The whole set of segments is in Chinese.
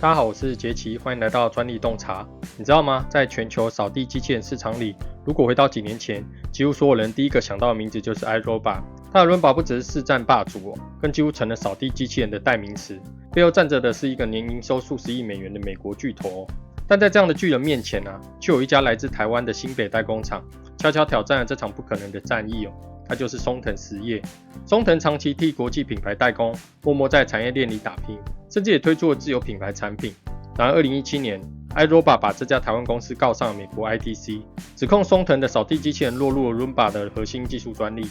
大家好，我是杰奇，欢迎来到专利洞察。你知道吗？在全球扫地机器人市场里，如果回到几年前，几乎所有人第一个想到的名字就是 iRobot。它的伦巴不只是市占霸主更几乎成了扫地机器人的代名词。背后站着的是一个年营收数十亿美元的美国巨头但在这样的巨人面前却有一家来自台湾的新北代工厂，悄悄挑战了这场不可能的战役它就是松藤实业。松藤长期替国际品牌代工，默默在产业链里打拼，甚至也推出了自有品牌产品。然而2017年 iRobot 把这家台湾公司告上了美国 ITC， 指控松藤的扫地机器人落入了 Roomba 的核心技术专利。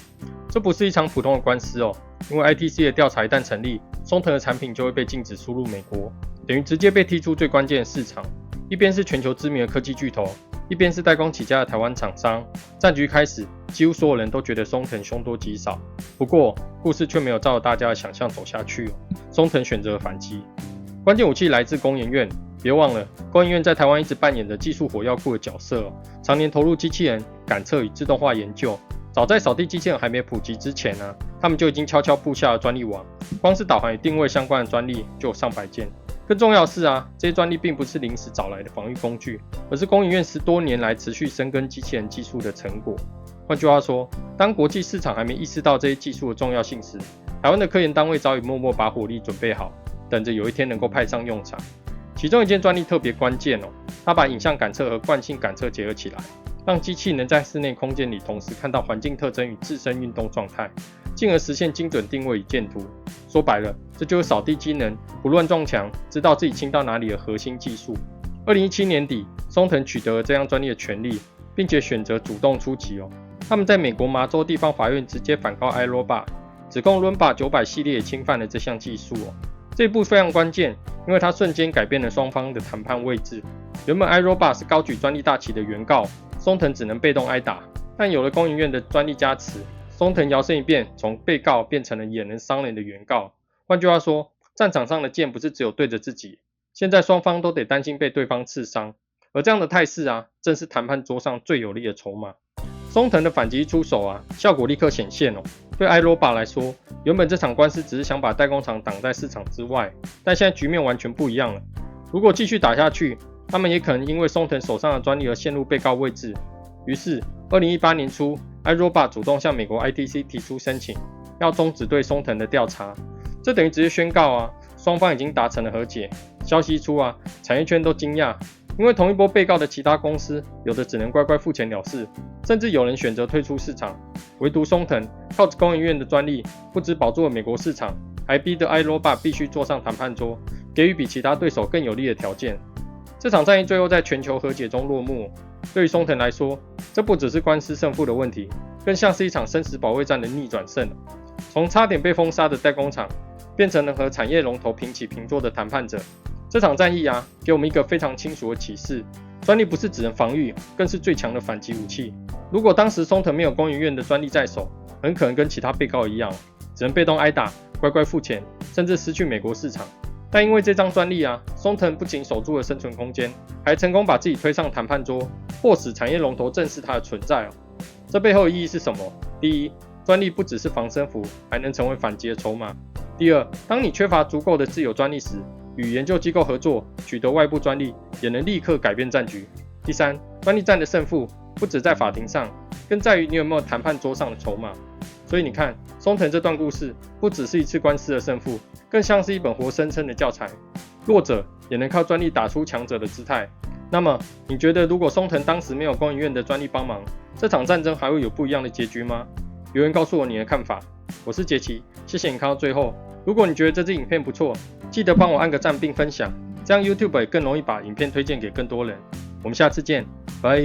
这不是一场普通的官司因为 ITC 的调查一旦成立，松藤的产品就会被禁止输入美国，等于直接被踢出最关键的市场。一边是全球知名的科技巨头，一边是代工起家的台湾厂商。战局开始，几乎所有人都觉得松藤凶多吉少。不过故事却没有照着大家的想象走下去松藤选择了反击。关键武器来自工研院，别忘了工研院在台湾一直扮演着技术火药库的角色常年投入机器人感测与自动化研究。早在扫地机器人还没普及之前他们就已经悄悄布下了专利网，光是导航与定位相关的专利就有上百件。更重要的是这些专利并不是临时找来的防御工具，而是工研院10多年来持续深耕机器人技术的成果。换句话说，当国际市场还没意识到这些技术的重要性时，台湾的科研单位早已默默把火力准备好，等着有一天能够派上用场。其中一件专利特别关键它把影像感测和惯性感测结合起来，让机器能在室内空间里同时看到环境特征与自身运动状态，进而实现精准定位与建图。说白了，这就是扫地机能不乱撞墙，知道自己亲到哪里的核心技术。2017年底，松藤取得了这项专利的权利，并且选择主动出击他们在美国麻州地方法院直接反告 iRobot， 指控 Roomba 900系列也侵犯了这项技术这一步非常关键，因为它瞬间改变了双方的谈判位置。原本 iRobot 是高举专利大旗的原告，松藤只能被动挨打，但有了工研院的专利加持，松藤摇身一变，从被告变成了也能伤人的原告。换句话说，战场上的剑不是只有对着自己，现在双方都得担心被对方刺伤。而这样的态势正是谈判桌上最有力的筹码。松藤的反击出手效果立刻显现对 iRobot 来说，原本这场官司只是想把代工厂挡在市场之外，但现在局面完全不一样了。如果继续打下去，他们也可能因为松藤手上的专利而陷入被告位置。于是2018年初 iRobot 主动向美国 ITC 提出申请，要终止对松藤的调查。这等于直接宣告双方已经达成了和解。消息一出产业圈都惊讶，因为同一波被告的其他公司，有的只能乖乖付钱了事，甚至有人选择退出市场。唯独松藤靠着工研院的专利，不只保住了美国市场，还逼得 iRobot 必须坐上谈判桌，给予比其他对手更有利的条件。这场战役最后在全球和解中落幕。对于松藤来说，这不只是官司胜负的问题，更像是一场生死保卫战的逆转胜。从差点被封杀的代工厂，变成了和产业龙头平起平坐的谈判者。这场战役给我们一个非常清楚的启示：专利不是只能防御，更是最强的反击武器。如果当时松藤没有工研院的专利在手，很可能跟其他被告一样，只能被动挨打，乖乖付钱，甚至失去美国市场。但因为这张专利松藤不仅守住了生存空间，还成功把自己推上谈判桌，迫使产业龙头正视它的存在这背后的意义是什么？第一，专利不只是防身符，还能成为反击的筹码。第二，当你缺乏足够的自有专利时，与研究机构合作，取得外部专利，也能立刻改变战局。第三，专利战的胜负不只在法庭上，更在于你有没有谈判桌上的筹码。所以你看，松藤这段故事不只是一次官司的胜负，更像是一本活生生的教材。弱者也能靠专利打出强者的姿态。那么，你觉得如果松藤当时没有工研院的专利帮忙，这场战争还会有不一样的结局吗？留言告诉我你的看法。我是杰奇，谢谢你看到最后。如果你觉得这支影片不错，记得帮我按个赞并分享，这样 YouTube 也更容易把影片推荐给更多人。我们下次见，拜。